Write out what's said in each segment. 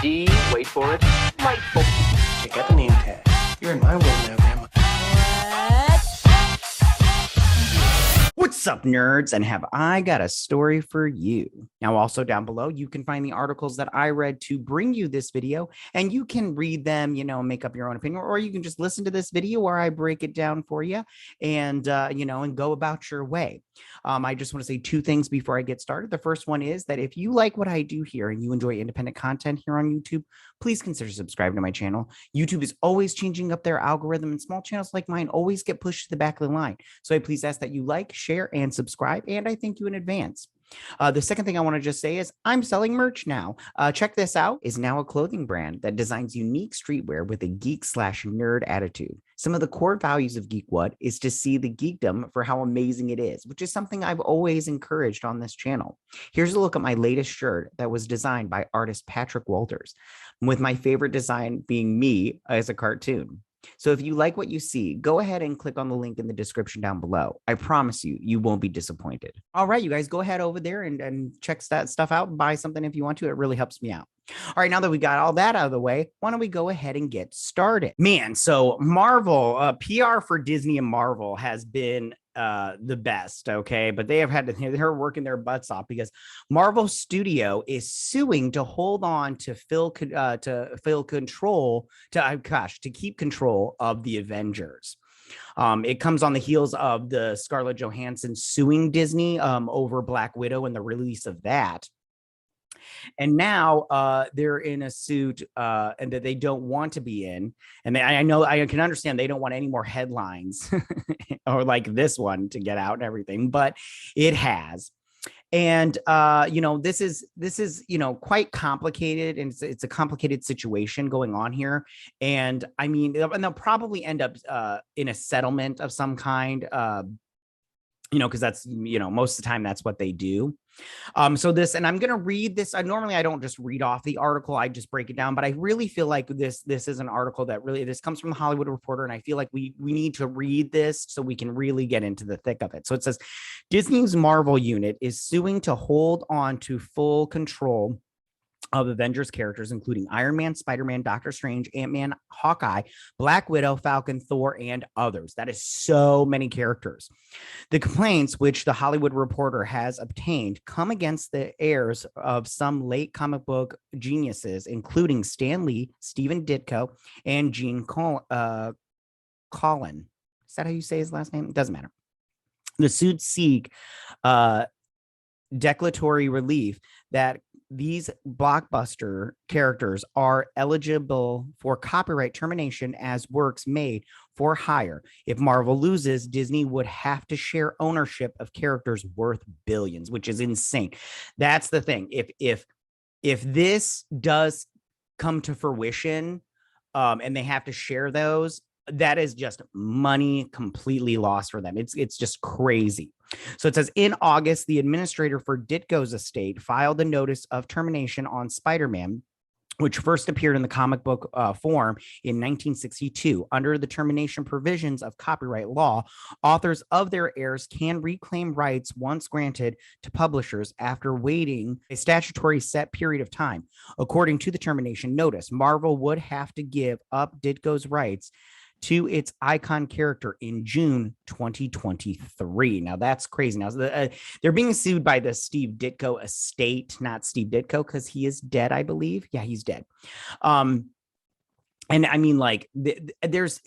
D, wait for it, Lightful. Check out the name tag. You're in my world now, Grandma. What's up, nerds? And have I got a story for you? Now, also down below, you can find the articles that I read to bring you this video, and you can read them, make up your own opinion, or you can just listen to this video where I break it down for you and, and go about your way. I just want to say two things before I get started. The first one is that if you like what I do here and you enjoy independent content here on YouTube, please consider subscribing to my channel. YouTube is always changing up their algorithm, and small channels like mine always get pushed to the back of the line. So I please ask that you like, share, and subscribe, and I thank you in advance. The second thing I want to just say is I'm selling merch now. Check this out. Is now a clothing brand that designs unique streetwear with a geek/nerd attitude. Some of the core values of GeekWhat is to see the geekdom for how amazing it is, which is something I've always encouraged on this channel. Here's a look at my latest shirt that was designed by artist Patrick Walters, with my favorite design being me as a cartoon. So if you like what you see, go ahead and click on the link in the description down below. I promise you, you won't be disappointed. All right, you guys, go ahead over there and check that stuff out. Buy something if you want to. It really helps me out. All right, now that we got all that out of the way, why don't we go ahead and get started? Man, so Marvel, PR for Disney and Marvel has been the best, okay, but they're working their butts off because Marvel Studio is suing to hold on to keep control of the Avengers. It comes on the heels of the Scarlett Johansson suing Disney over Black Widow and the release of that. And now they're in a suit and that they don't want to be in. And I know I can understand they don't want any more headlines or like this one to get out and everything, but it has. And this is quite complicated, and it's a complicated situation going on here. And I mean, and they'll probably end up in a settlement of some kind. Because that's, most of the time that's what they do. So this, and I'm going to read this. Normally I don't just read off the article. I just break it down, but I really feel like this is an article that this comes from the Hollywood Reporter. And I feel like we need to read this so we can really get into the thick of it. So it says Disney's Marvel unit is suing to hold on to full control of Avengers characters, including Iron Man, Spider-Man, Doctor Strange, Ant-Man, Hawkeye, Black Widow, Falcon, Thor, and others. That is so many characters. The complaints, which the Hollywood Reporter has obtained, come against the heirs of some late comic book geniuses, including Stan Lee, Stephen Ditko, and Gene Colan. Is that how you say his last name? It doesn't matter. The suit seek declaratory relief that these blockbuster characters are eligible for copyright termination as works made for hire. If Marvel loses, Disney would have to share ownership of characters worth billions, which is insane. That's the thing. If this does come to fruition, and they have to share those, that is just money completely lost for them. It's just crazy. So it says in August, the administrator for Ditko's estate filed a notice of termination on Spider-Man, which first appeared in the comic book form in 1962. Under the termination provisions of copyright law, authors of their heirs can reclaim rights once granted to publishers after waiting a statutory set period of time. According to the termination notice, Marvel would have to give up Ditko's rights to its icon character in June 2023. Now that's crazy. Now they're being sued by the Steve Ditko estate, not Steve Ditko, because he is dead, I believe. Yeah, he's dead. And I mean, like, this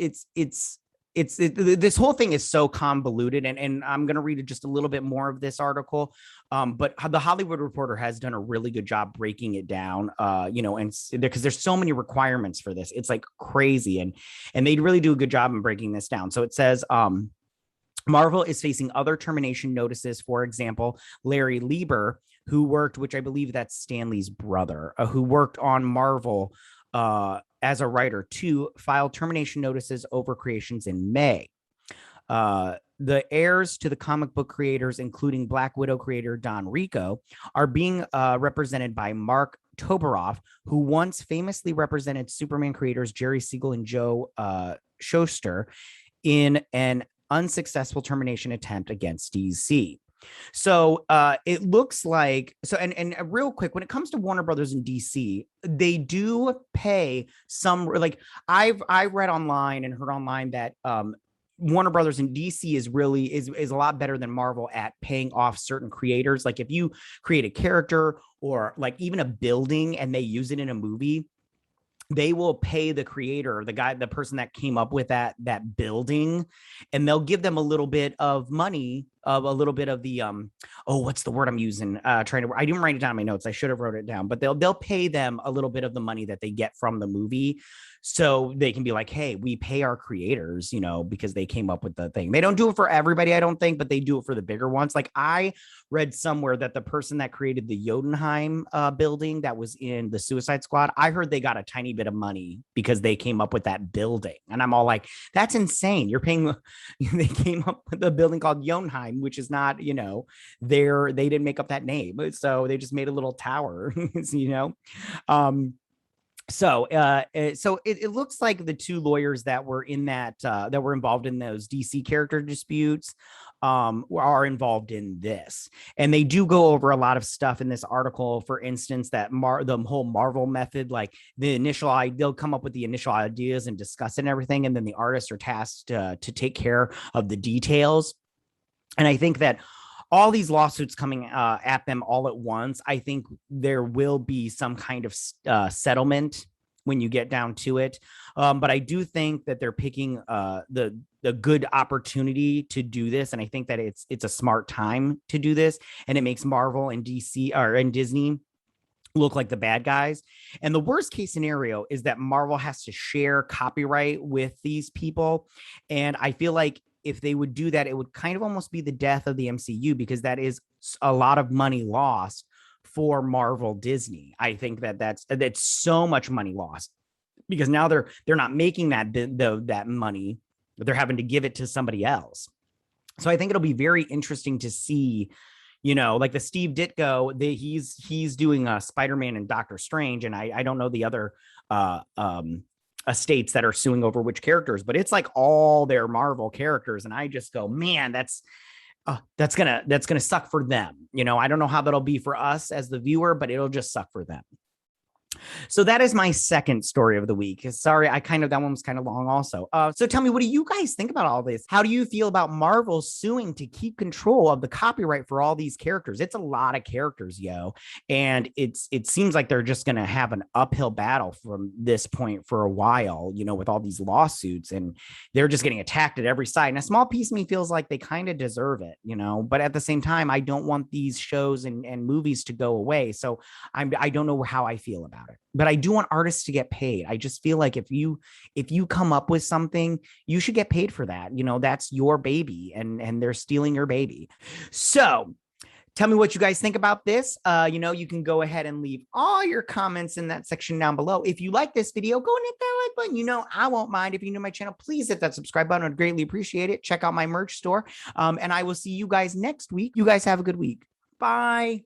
whole thing is so convoluted, and I'm going to read just a little bit more of this article. But the Hollywood Reporter has done a really good job breaking it down, and because there's so many requirements for this, it's like crazy. And they really do a good job in breaking this down. So it says, Marvel is facing other termination notices. For example, Larry Lieber, who worked, which I believe that's Stan Lee's brother, who worked on Marvel, as a writer, to file termination notices over creations in May. The heirs to the comic book creators, including Black Widow creator Don Rico, are being represented by Mark Toberoff, who once famously represented Superman creators Jerry Siegel and Joe Shuster in an unsuccessful termination attempt against DC. So it looks like and real quick, when it comes to Warner Brothers and DC, they do pay some, like I read online and heard online that Warner Brothers and DC is a lot better than Marvel at paying off certain creators. Like if you create a character or like even a building and they use it in a movie, they will pay the creator, the person that came up with that building, and they'll give them a little bit of money, of a little bit of the what's the word I'm using? I didn't write it down in my notes. I should have wrote it down, but they'll pay them a little bit of the money that they get from the movie, so they can be like, hey, we pay our creators, because they came up with the thing. They don't do it for everybody, I don't think, but they do it for the bigger ones. Like I read somewhere that the person that created the Jotunheim building that was in the Suicide Squad, I heard they got a tiny bit of money because they came up with that building. And I'm all like, that's insane. You're paying, they came up with a building called Jotunheim, which is not, they didn't make up that name. So they just made a little tower, So it looks like the two lawyers that were in that were involved in those DC character disputes are involved in this, and they do go over a lot of stuff in this article. For instance, that the whole Marvel method, like they'll come up with the initial ideas and discuss it and everything, and then the artists are tasked to take care of the details. And I think that all these lawsuits coming at them all at once, I think there will be some kind of settlement when you get down to it. But I do think that they're picking the good opportunity to do this. And I think that it's a smart time to do this. And it makes Marvel and DC and Disney look like the bad guys. And the worst case scenario is that Marvel has to share copyright with these people. And I feel like if they would do that, it would kind of almost be the death of the MCU, because that is a lot of money lost for Marvel Disney. I think that's so much money lost, because now they're not making that money, but they're having to give it to somebody else. So I think it'll be very interesting to see, like the Steve Ditko, he's doing Spider-Man and Doctor Strange, and I don't know the other estates that are suing over which characters, but it's like all their Marvel characters, and I just go, man, that's gonna suck for them. I don't know how that'll be for us as the viewer, but it'll just suck for them. So that is my second story of the week. Sorry, that one was kind of long also. So tell me, what do you guys think about all this? How do you feel about Marvel suing to keep control of the copyright for all these characters? It's a lot of characters, yo. And it seems like they're just going to have an uphill battle from this point for a while, with all these lawsuits, and they're just getting attacked at every side. And a small piece of me feels like they kind of deserve it, but at the same time, I don't want these shows and movies to go away. So I don't know how I feel about it, but I do want artists to get paid. I just feel like if you come up with something, you should get paid for that. That's your baby, and they're stealing your baby. So tell me what you guys think about this. You can go ahead and leave all your comments in that section down below. If you like this video, go and hit that like button. I won't mind. If you're new to my channel, please hit that subscribe button. I'd greatly appreciate it. Check out my merch store. And I will see you guys next week. You guys have a good week. Bye.